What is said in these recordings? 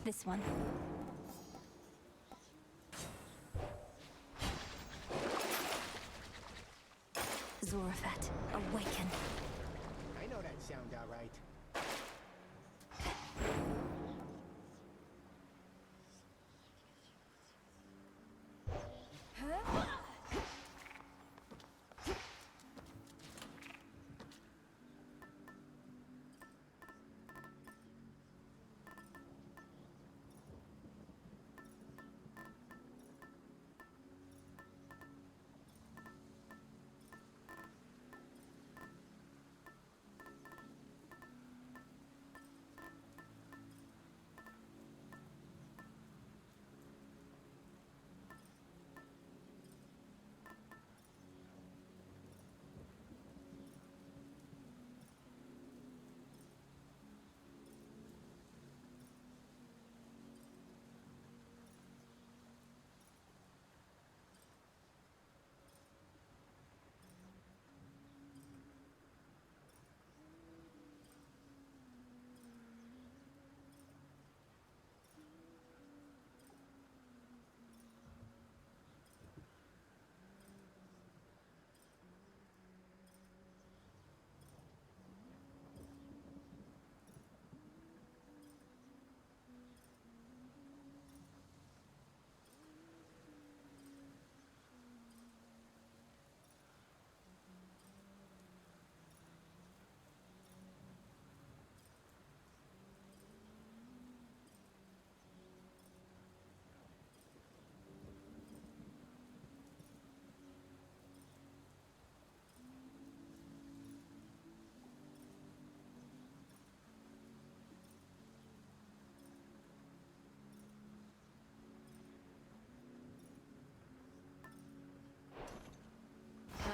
This one. Zorafet, awaken. I know that sound all right.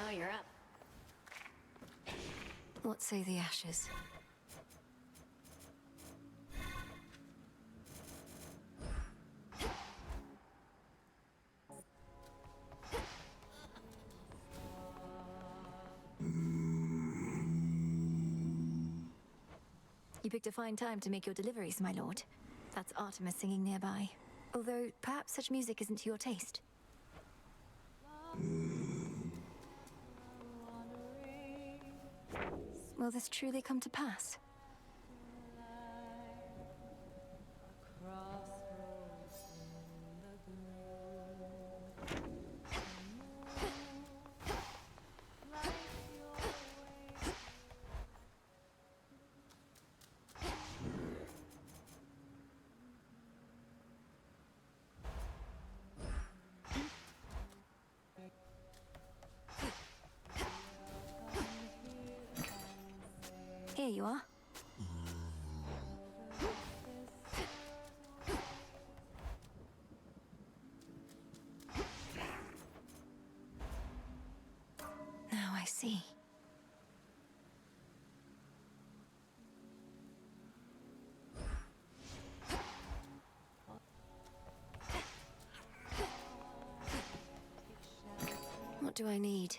Oh, you're up. What say the ashes? You picked a fine time to make your deliveries, my lord. That's Artemis singing nearby. Although, perhaps such music isn't to your taste. Will this truly come to pass? Here you are. Now I see. What do I need?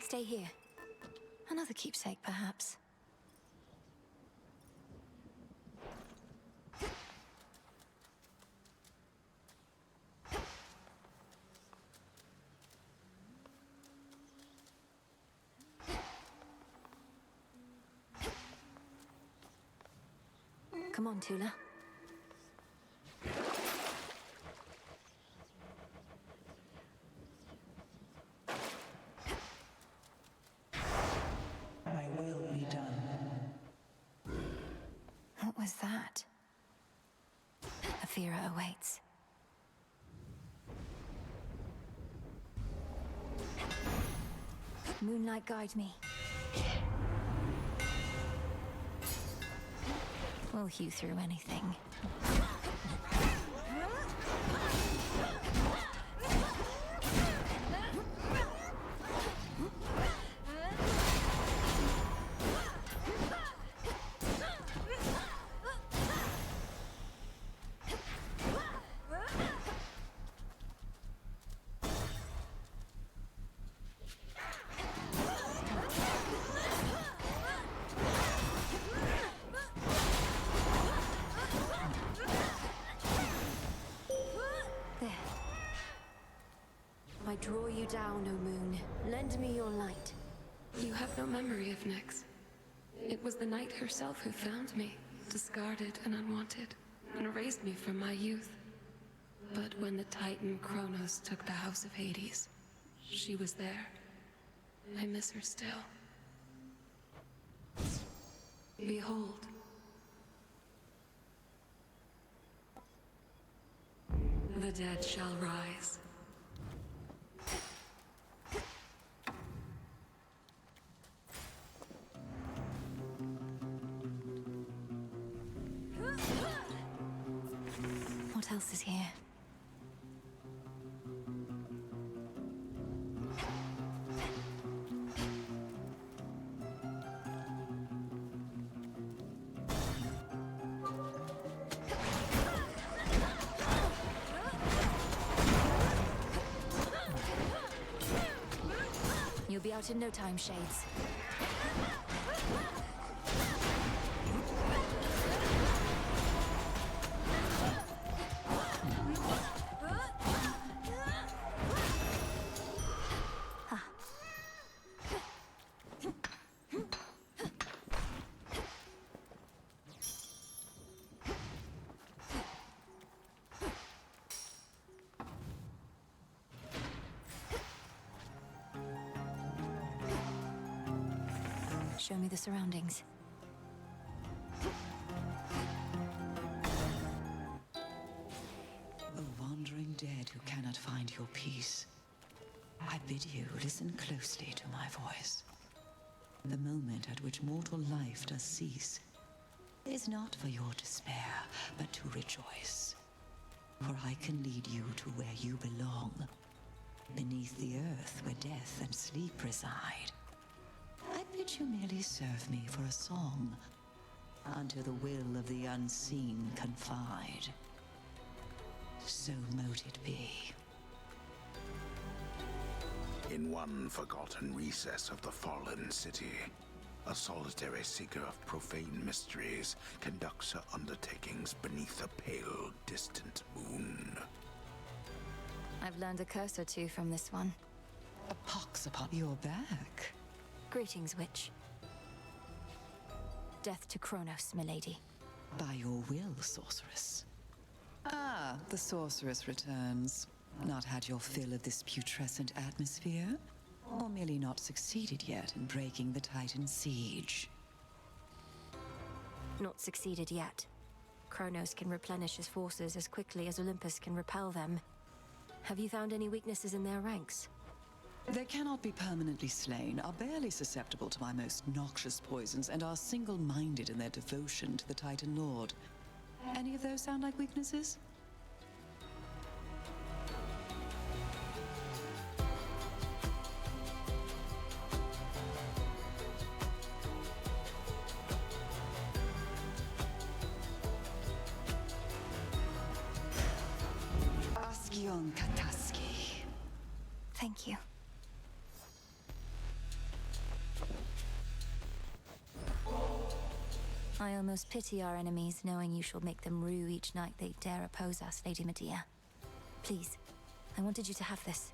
Stay here. Another keepsake, perhaps. Come on, Tula. My will be done. What was that? Athera awaits. Moonlight, guide me. We'll hew through anything. Draw you down, O moon. Lend me your light. You have no memory of Nyx. It was the night herself who found me, discarded and unwanted, and raised me from my youth. But when the Titan Kronos took the House of Hades, she was there. I miss her still. Behold. The dead shall rise. What else is here? You'll be out in no time, Shades. Show me the surroundings. O wandering dead who cannot find your peace, I bid you listen closely to my voice. The moment at which mortal life does cease is not for your despair, but to rejoice. For I can lead you to where you belong, beneath the earth where death and sleep reside. I bid you merely serve me for a song, unto the will of the unseen confide. So mote it be. In one forgotten recess of the fallen city, a solitary seeker of profane mysteries conducts her undertakings beneath a pale, distant moon. I've learned a curse or two from this one. A pox upon your back. Greetings, witch. Death to Kronos, milady. By your will, sorceress. Ah, the sorceress returns. Not had your fill of this putrescent atmosphere? Or merely not succeeded yet in breaking the Titan siege? Not succeeded yet. Kronos can replenish his forces as quickly as Olympus can repel them. Have you found any weaknesses in their ranks? They cannot be permanently slain, are barely susceptible to my most noxious poisons, and are single-minded in their devotion to the Titan Lord. Any of those sound like weaknesses? Askion Kataski. Thank you. I almost pity our enemies, knowing you shall make them rue each night they dare oppose us, Lady Medea. Please, I wanted you to have this.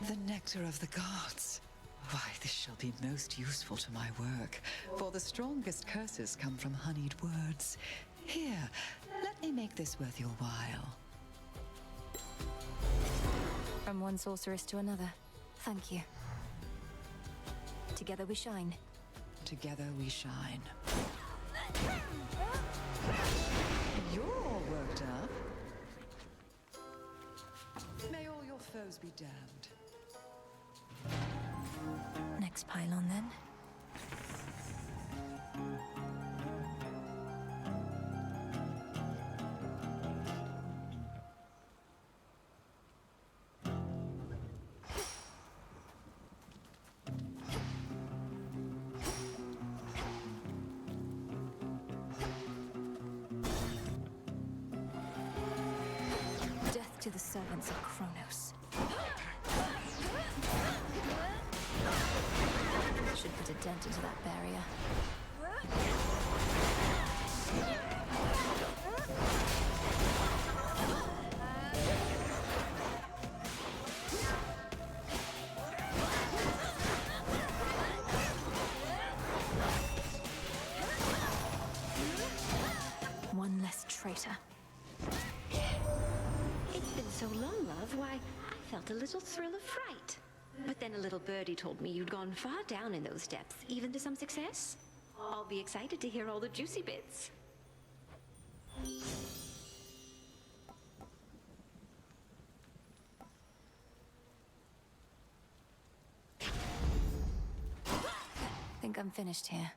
The nectar of the gods. Why, this shall be most useful to my work, for the strongest curses come from honeyed words. Here, let me make this worth your while. From one sorceress to another. Thank you. Together we shine. Together we shine. You're all worked up. May all your foes be damned. Next pylon, then. Death to the servants of Kronos. Should put a dent into that barrier. less traitor. It's been so long, love. Why, I felt a little thrill of fright. But then a little birdie told me you'd gone far down in those depths, even to some success. I'll be excited to hear all the juicy bits. Think I'm finished here.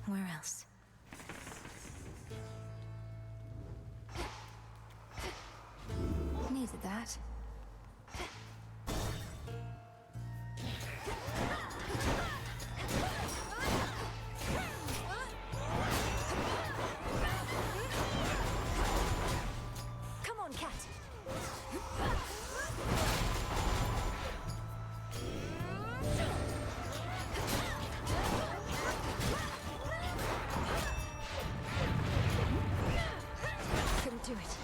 Where else? Needed that. Come on, cat. Couldn't do it.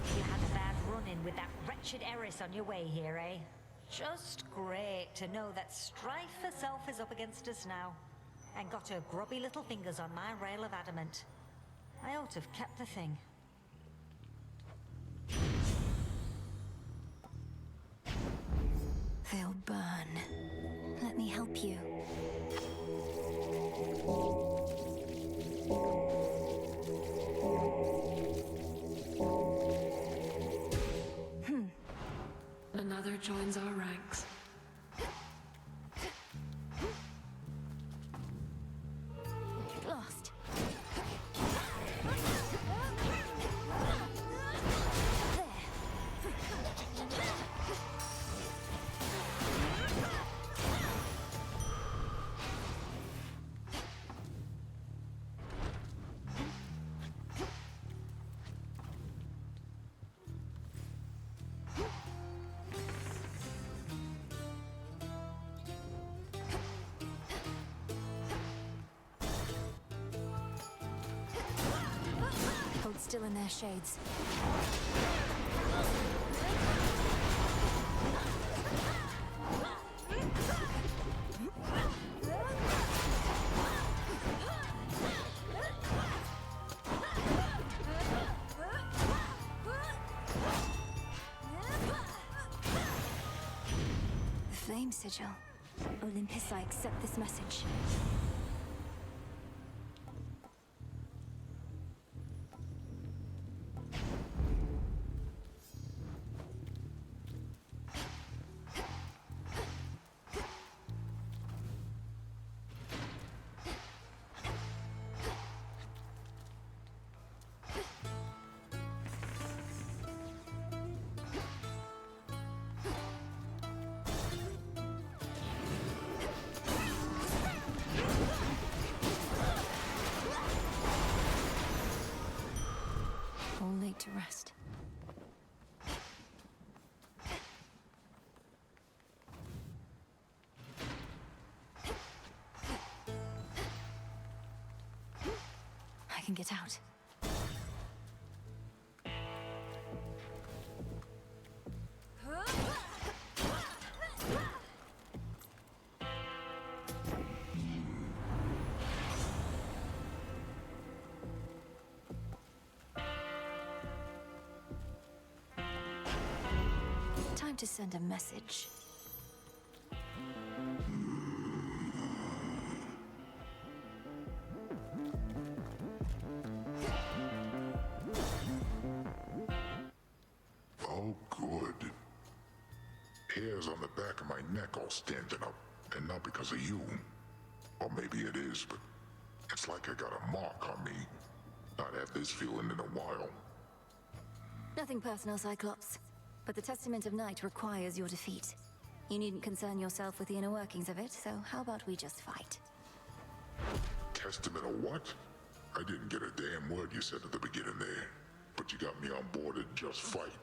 You had a bad run-in with that wretched heiress on your way here, eh? Just great to know that strife herself is up against us now, and got her grubby little fingers on my rail of adamant. I ought to have kept the thing. They'll burn. Let me help you. Another joins our ranks. Lost. Hold still in their shades. The flame sigil. Olympus, I accept this message. All laid to rest. I can get out. Time to send a message. Oh, good. Hairs on the back of my neck all standing up, and not because of you. Or maybe it is, but it's like I got a mark on me. Not had this feeling in a while. Nothing personal, Cyclops. But the Testament of Night requires your defeat. You needn't concern yourself with the inner workings of it, so how about we just fight? Testament of what? I didn't get a damn word you said at the beginning there. But you got me on board to just fight.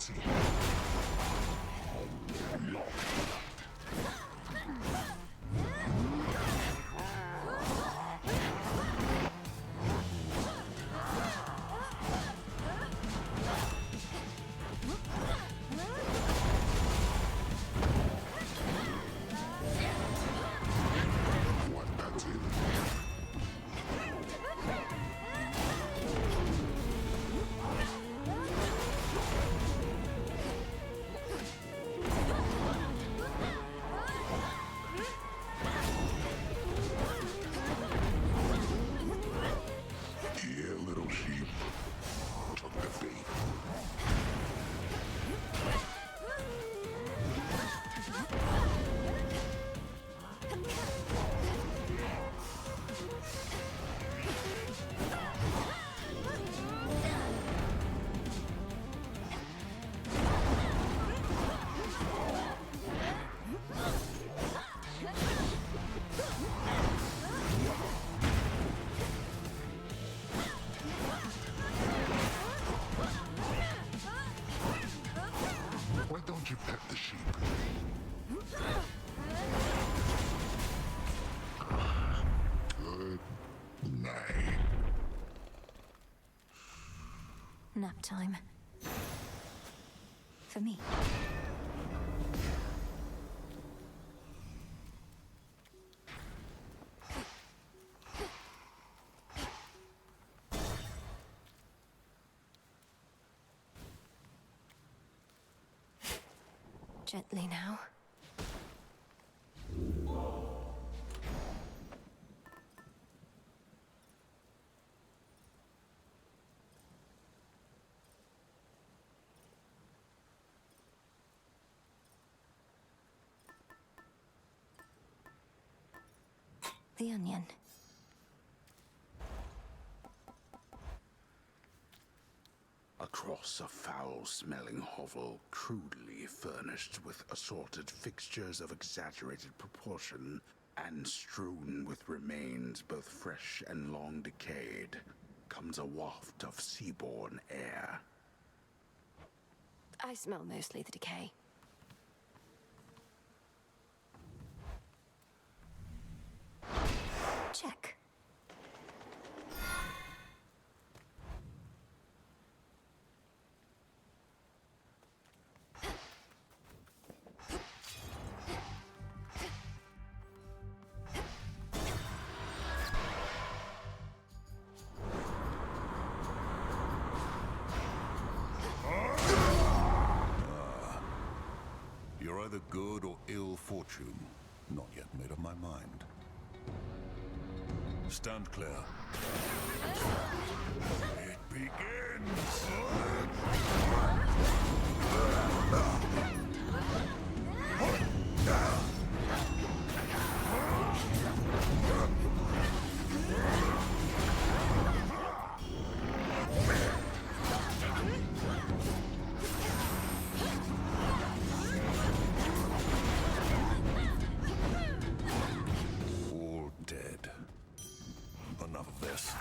fancy. What, that's it? Yeah, little sheep. Took the bait. Why don't you pet the sheep? Good night. Nap time. For me. Gently now. The onion. Across a foul-smelling hovel, crudely furnished with assorted fixtures of exaggerated proportion, and strewn with remains both fresh and long decayed, comes a waft of seaborne air. I smell mostly the decay. Check. You're either good or ill fortune. Not yet made up my mind. Stand clear. It begins! All dead. Enough of this.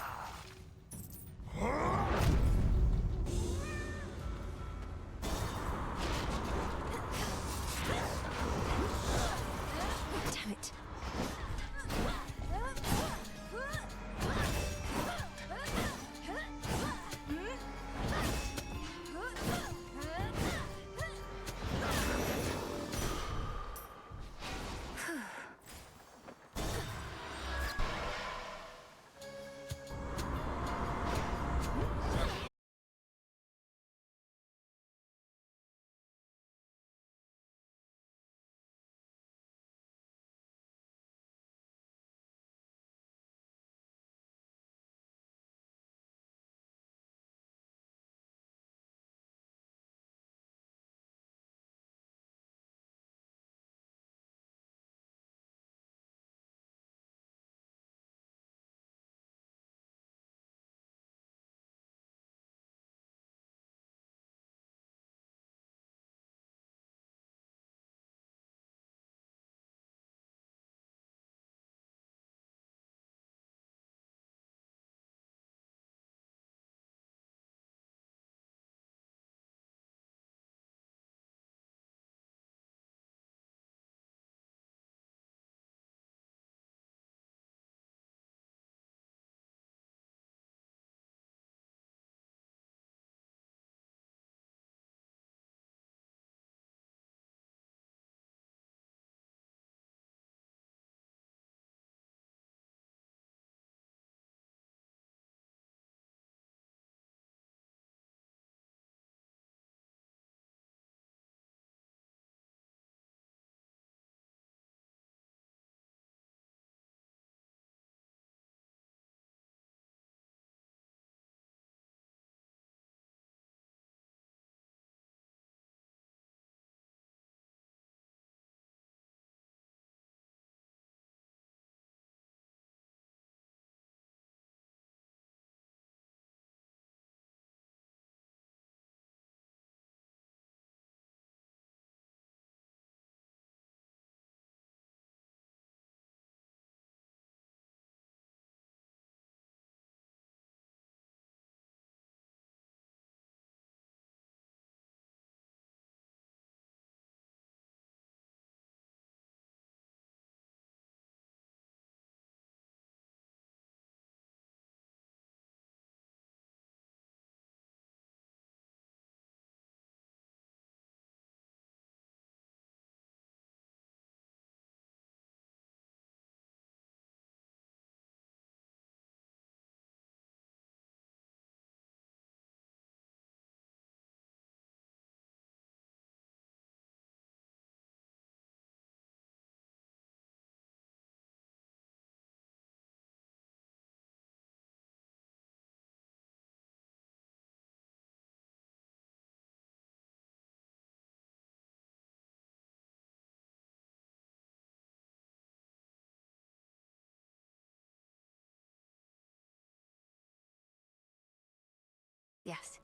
Yes.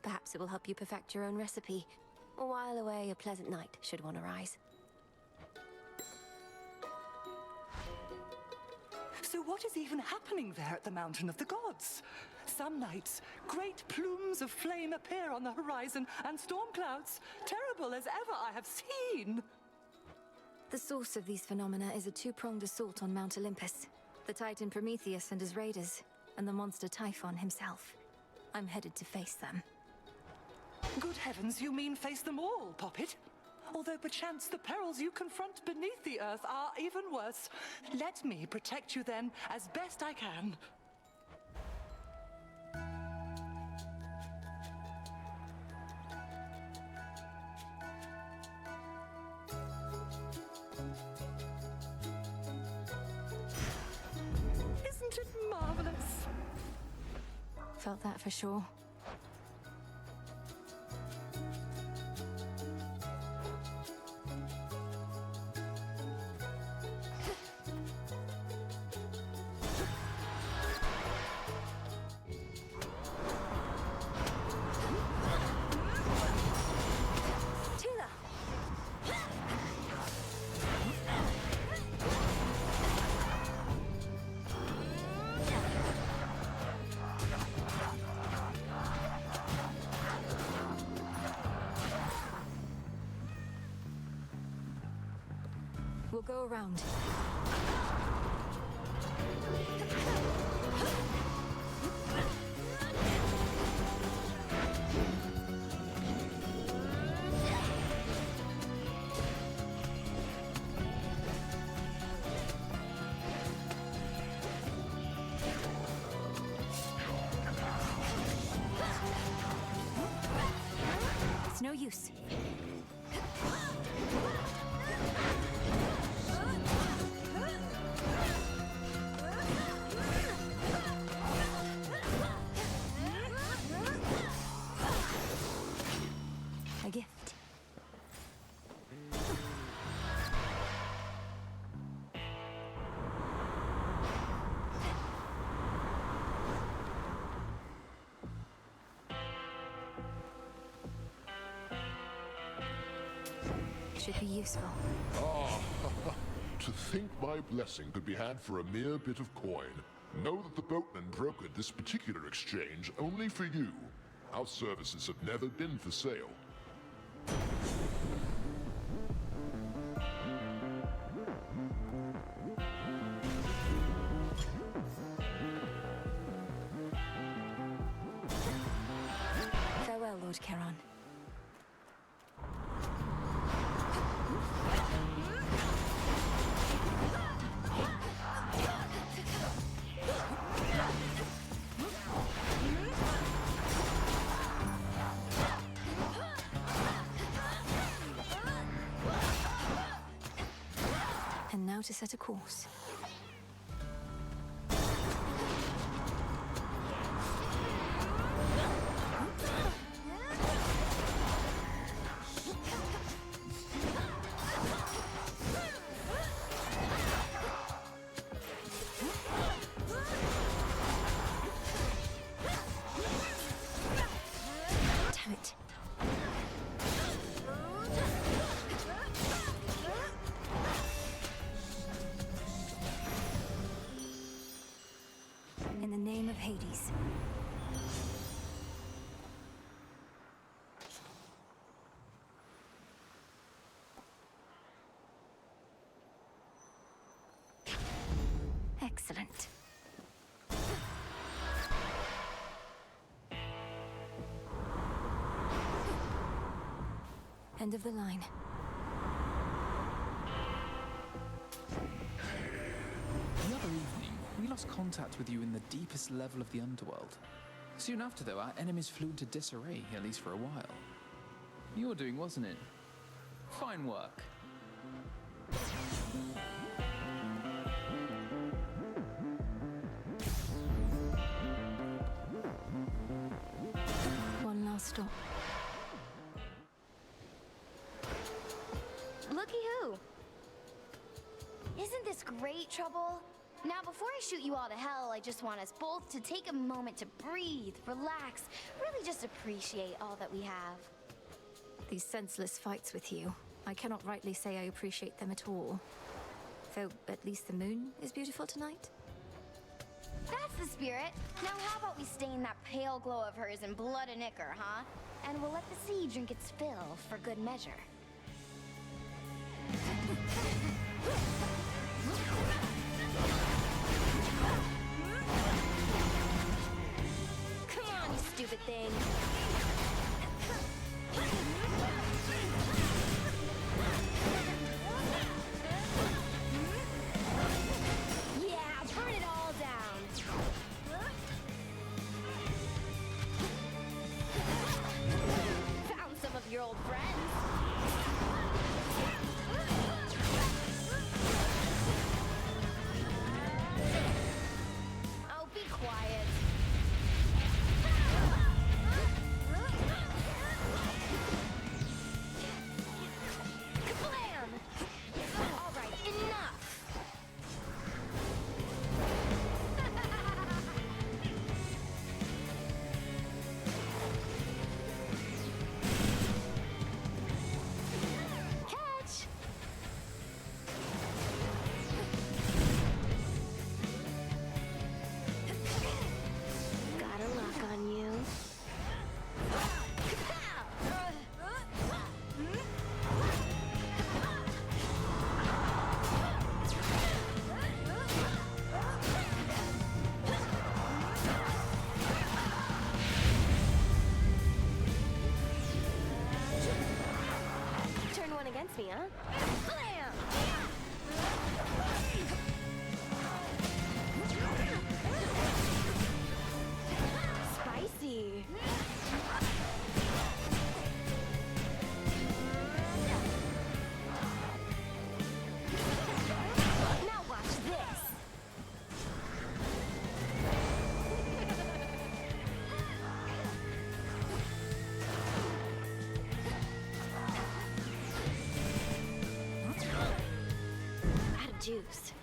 Perhaps it will help you perfect your own recipe, or while away a pleasant night should one arise. So what is even happening there at the Mountain of the Gods? Some nights, great plumes of flame appear on the horizon, and storm clouds, terrible as ever I have seen. The source of these phenomena is a two-pronged assault on Mount Olympus. The Titan Prometheus and his raiders, and the monster Typhon himself. I'm headed to face them. Good heavens, you mean face them all, Poppet? Although perchance the perils you confront beneath the earth are even worse. Let me protect you then, as best I can. Isn't it marvelous? Felt that for sure. We'll go around. It's no use. A gift. Should be useful. Ah, to think my blessing could be had for a mere bit of coin. Know that the boatman brokered this particular exchange only for you. Our services have never been for sale. Farewell, Lord Charon. And now to set a course. Damn it. In the name of Hades. Excellent. End of the line. The other evening, we lost contact with you in the deepest level of the underworld. Soon after, though, our enemies flew into disarray, at least for a while. Your doing, wasn't it? Fine work. One last stop. Looky who! Isn't this great, Trouble? Now, before I shoot you all to hell, I just want us both to take a moment to breathe, relax, really just appreciate all that we have. These senseless fights with you, I cannot rightly say I appreciate them at all. Though, at least the moon is beautiful tonight. That's the spirit. Now how about we stain that pale glow of hers in blood and ichor, huh? And we'll let the sea drink its fill for good measure. Come on, you stupid thing. Yeah, burn it all down. Found some of your old friends. Oh, be quiet. Kablam! All right, enough. Catch! Got a lock on you. Turn one against me, huh? Blam! Spicy. Now watch this. Out of juice.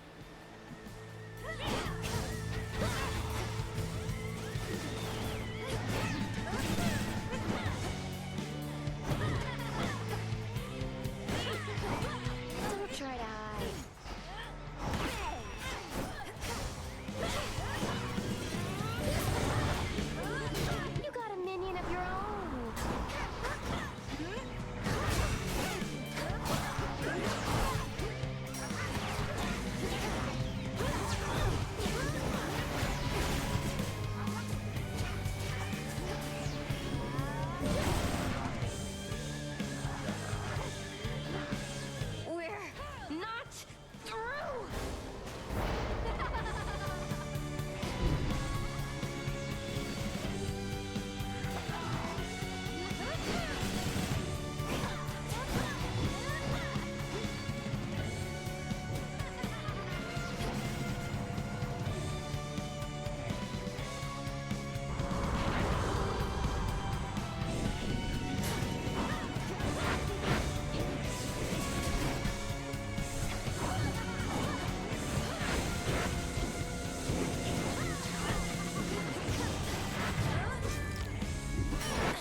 Don't try to hide. You got a minion of your own. We're not through.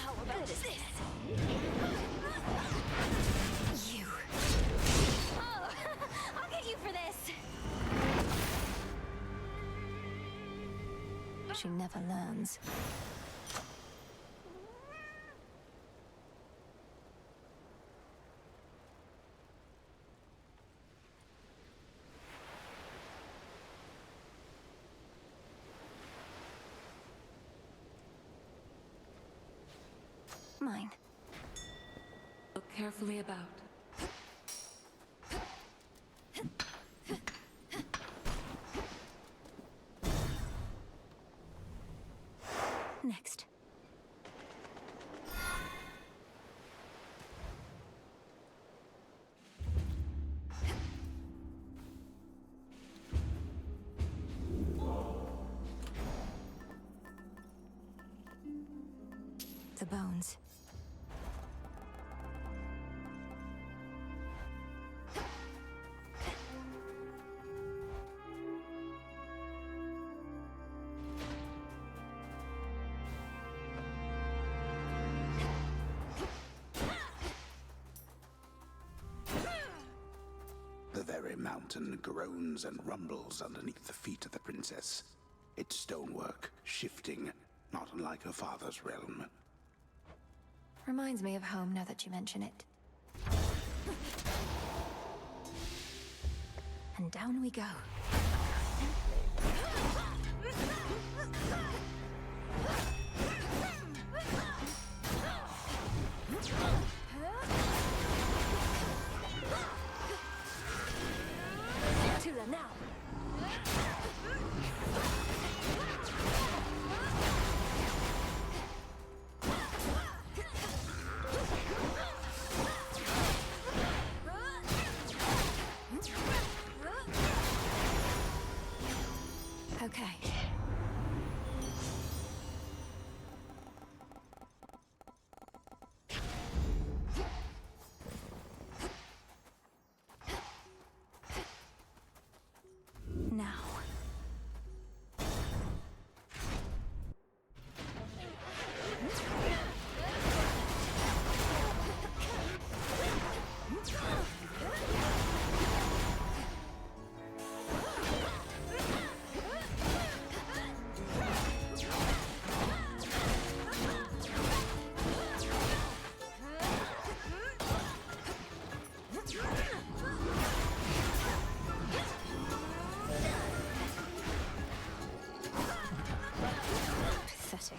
How about this? You. Oh, I'll get you for this. She never learns. Mine. Look carefully about. Next. The bones. mountain groans and rumbles underneath the feet of the princess. Its stonework shifting, not unlike her father's realm. Reminds me of home now that you mention it. And down we go. To the now. Okay. Now. Pathetic.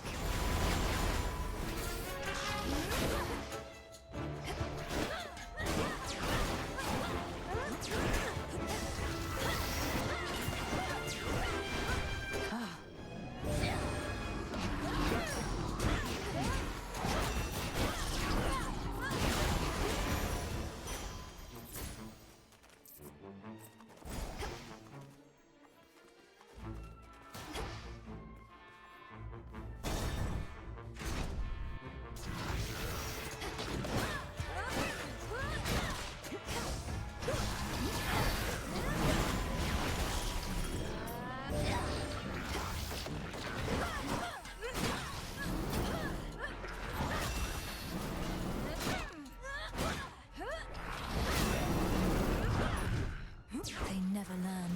They never learn.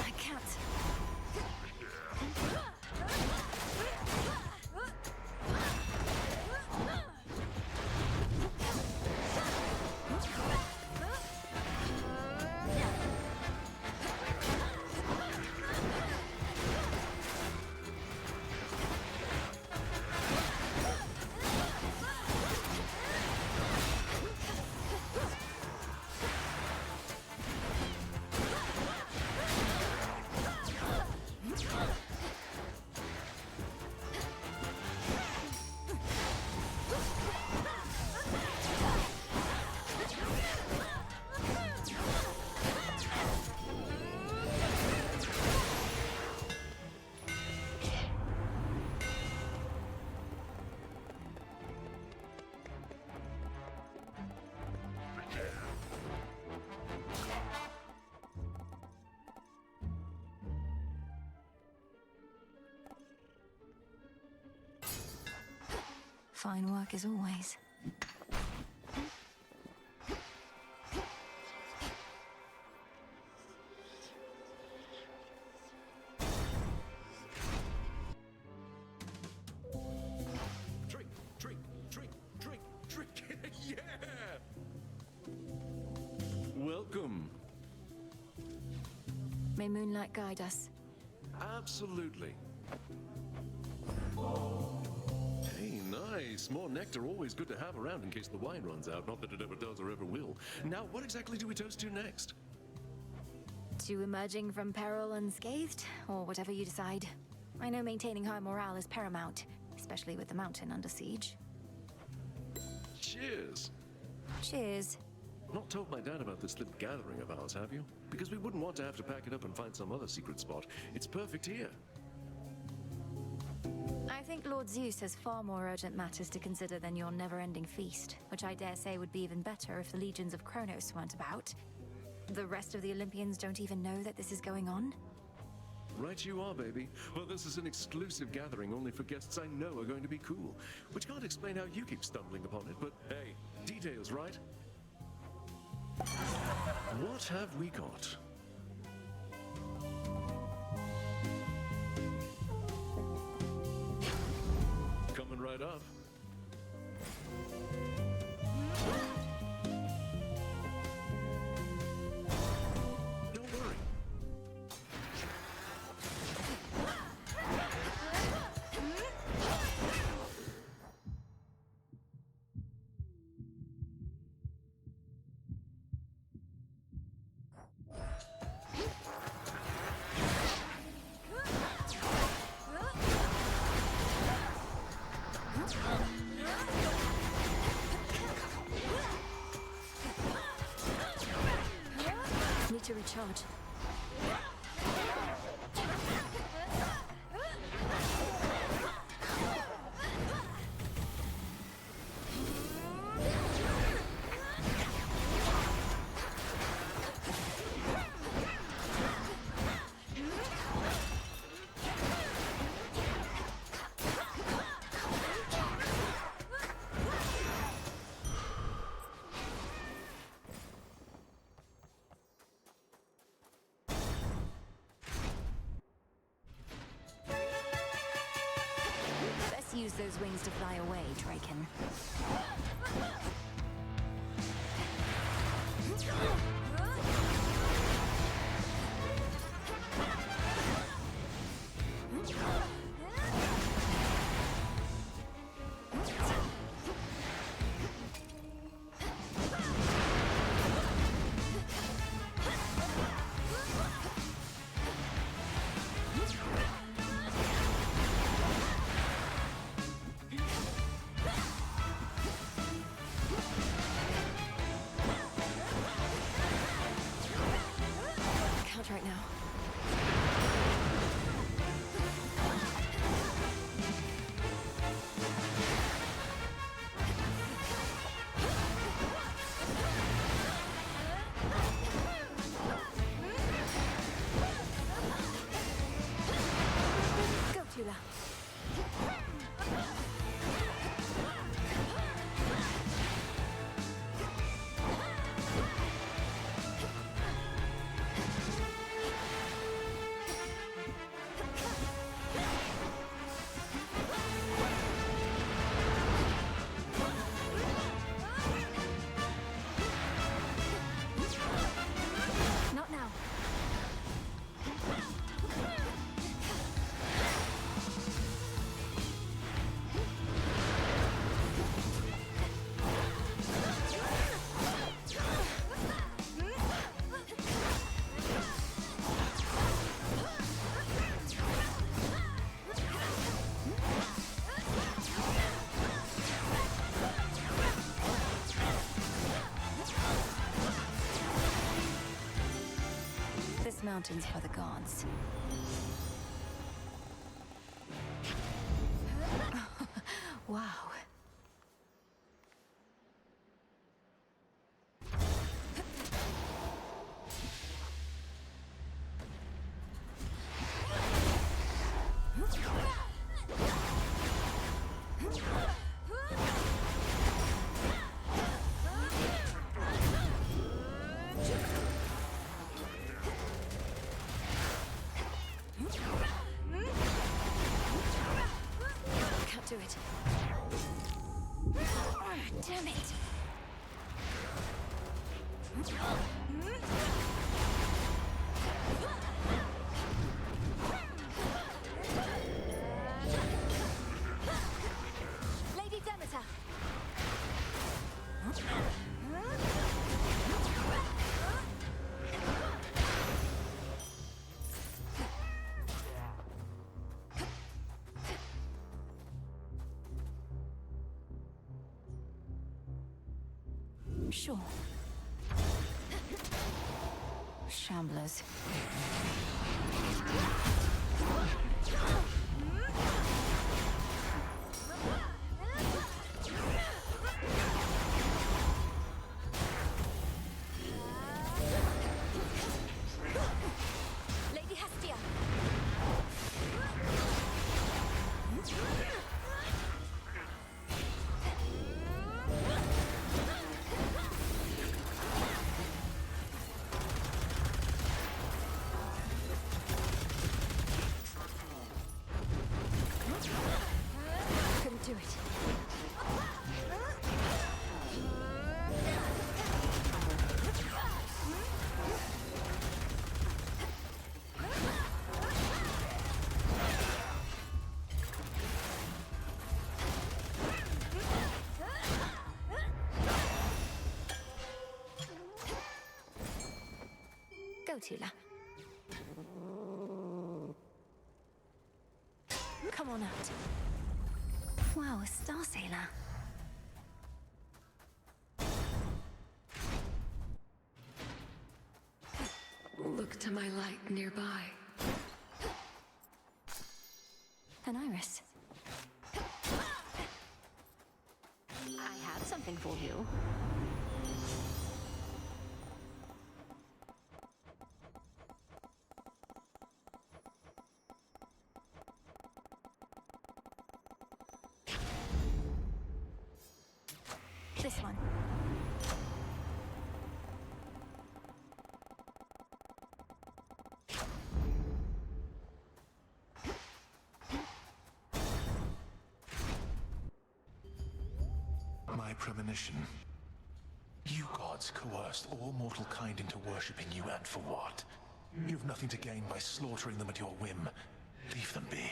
I can't. Fine work as always. Drink, drink, drink, drink, drink. Yeah! Welcome. May moonlight guide us. Absolutely. Hey, nice. More nectar, always good to have around in case the wine runs out. Not that it ever does or ever will. Now, what exactly do we toast to next? To emerging from peril unscathed, or whatever you decide. I know maintaining high morale is paramount, especially with the mountain under siege. Cheers. Cheers. Not told my dad about this little gathering of ours, have you? Because we wouldn't want to have to pack it up and find some other secret spot. It's perfect here. I think Lord Zeus has far more urgent matters to consider than your never-ending feast, which I dare say would be even better if the legions of Kronos weren't about. The rest of the Olympians don't even know that this is going on? Right you are, baby. Well, this is an exclusive gathering only for guests I know are going to be cool. Which can't explain how you keep stumbling upon it, but hey, details, right? What have we got? Coming right up. Don't worry. Need to recharge. Use those wings to fly away, Draken. Right now. Go, Tula. Not now. This mountain's for the gods. Wow. Can't do it. Damn it. Lady Demeter. Sure. Shamblers. Tula. Come on out. Wow, a star sailor. Look to my light nearby. An iris. I have something for you. This one. My premonition. You gods coerced all mortal kind into worshipping you, and for what? You've nothing to gain by slaughtering them at your whim. Leave them be.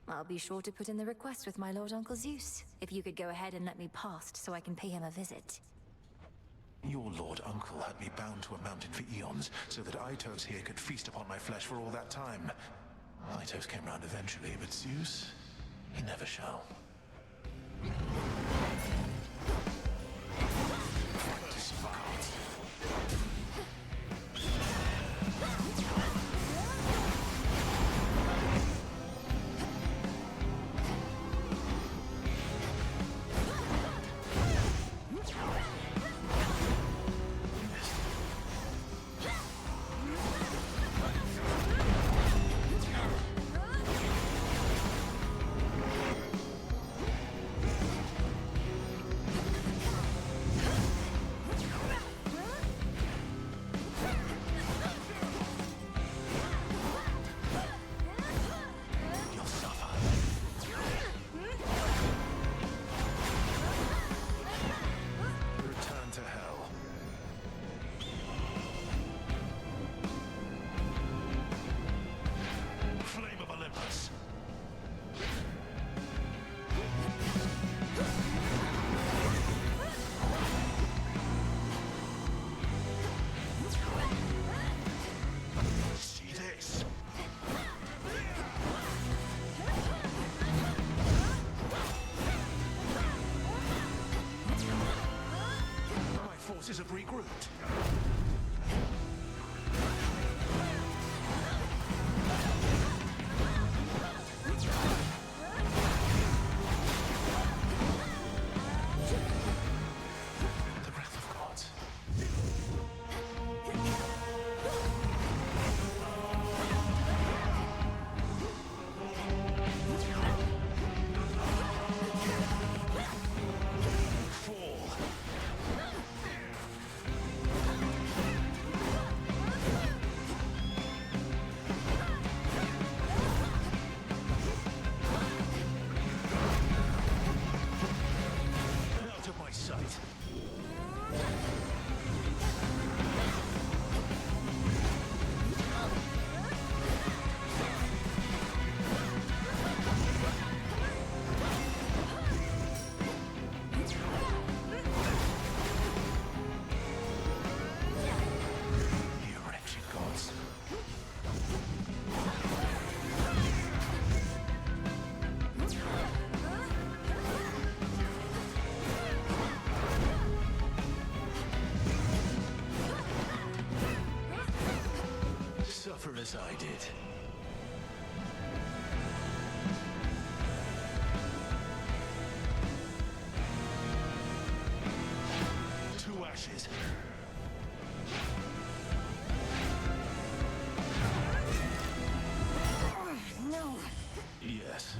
I'll be sure to put in the request with my Lord Uncle Zeus. If you could go ahead and let me past so I can pay him a visit. Your Lord Uncle had me bound to a mountain for eons, so that Itos here could feast upon my flesh for all that time. Itos came round eventually, but Zeus, he never shall. Forces have regrouped. The breath of gods. Suffer as I did. To ashes. No. Yes.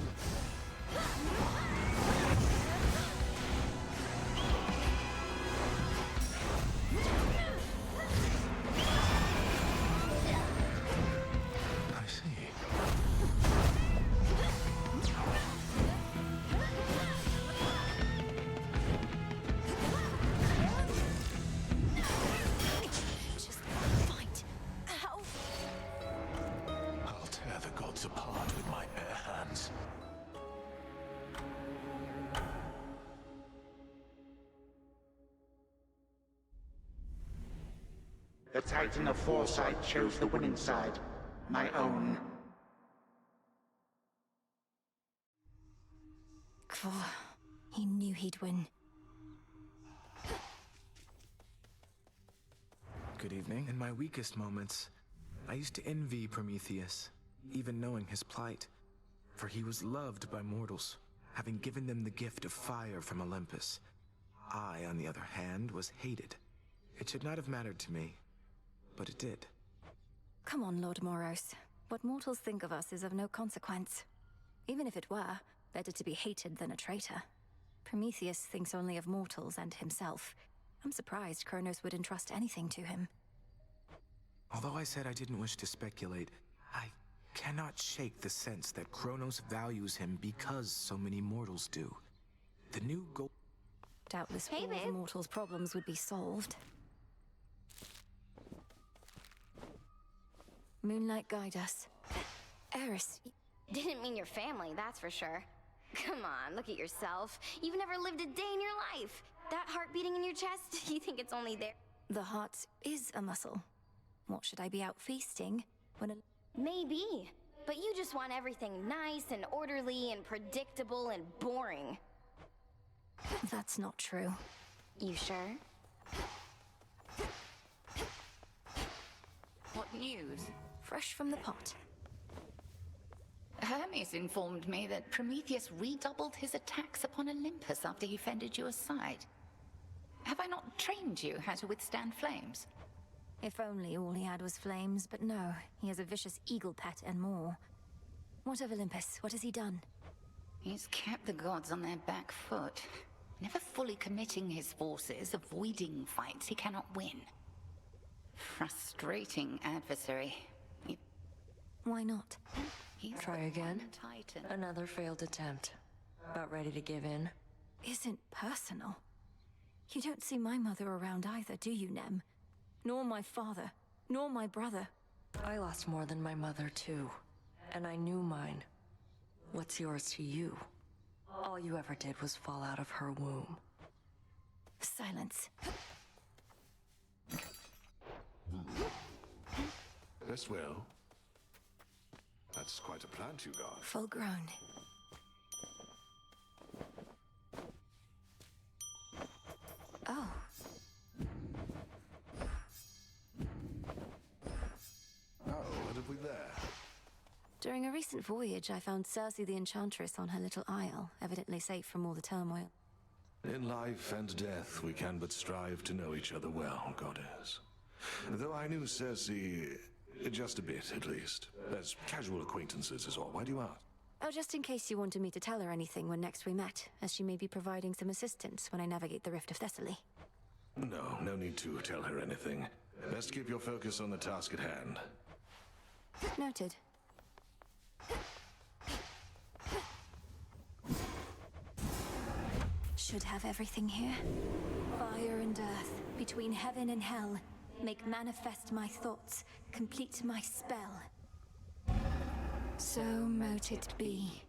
The Titan of Foresight chose the winning side. My own. He knew he'd win. Good evening. In my weakest moments, I used to envy Prometheus, even knowing his plight. For he was loved by mortals, having given them the gift of fire from Olympus. I, on the other hand, was hated. It should not have mattered to me, but it did. Come on, Lord Moros. What mortals think of us is of no consequence. Even if it were, better to be hated than a traitor. Prometheus thinks only of mortals and himself. I'm surprised Kronos would entrust anything to him. Although I said I didn't wish to speculate, I cannot shake the sense that Kronos values him because so many mortals do. The new goal... Doubtless all the mortals' problems would be solved. Moonlight, guide us. Eris, Didn't mean your family, that's for sure. Come on, look at yourself. You've never lived a day in your life. That heart beating in your chest, you think it's only there? the heart is a muscle. What, should I be out feasting when a... Maybe. But you just want everything nice and orderly and predictable and boring. That's not true. You sure? What news? Fresh from the pot. Hermes informed me that Prometheus redoubled his attacks upon Olympus after he fended you aside. Have I not trained you how to withstand flames? If only all he had was flames, but no, he has a vicious eagle pet and more. What of Olympus? What has he done? He's kept the gods on their back foot, never fully committing his forces, avoiding fights he cannot win. Frustrating adversary. Why not? Try again. Another failed attempt. About ready to give in. Isn't personal. You don't see my mother around either, do you, Nem? Nor my father, nor my brother. I lost more than my mother, too. And I knew mine. What's yours to you? All you ever did was fall out of her womb. Silence. Yes, well. That's quite a plant you got. Full grown. Oh. Oh, what have we there? During a recent voyage, I found Circe the Enchantress on her little isle, evidently safe from all the turmoil. In life and death, we can but strive to know each other well, Goddess. Though I knew Circe, just a bit, at least. As casual acquaintances is all. Why do you ask? Oh, just in case you wanted me to tell her anything when next we met, as she may be providing some assistance when I navigate the Rift of Thessaly. No need to tell her anything. Best keep your focus on the task at hand. Noted. Should have everything here. Fire and earth, between heaven and hell, make manifest my thoughts, complete my spell. So mote it be.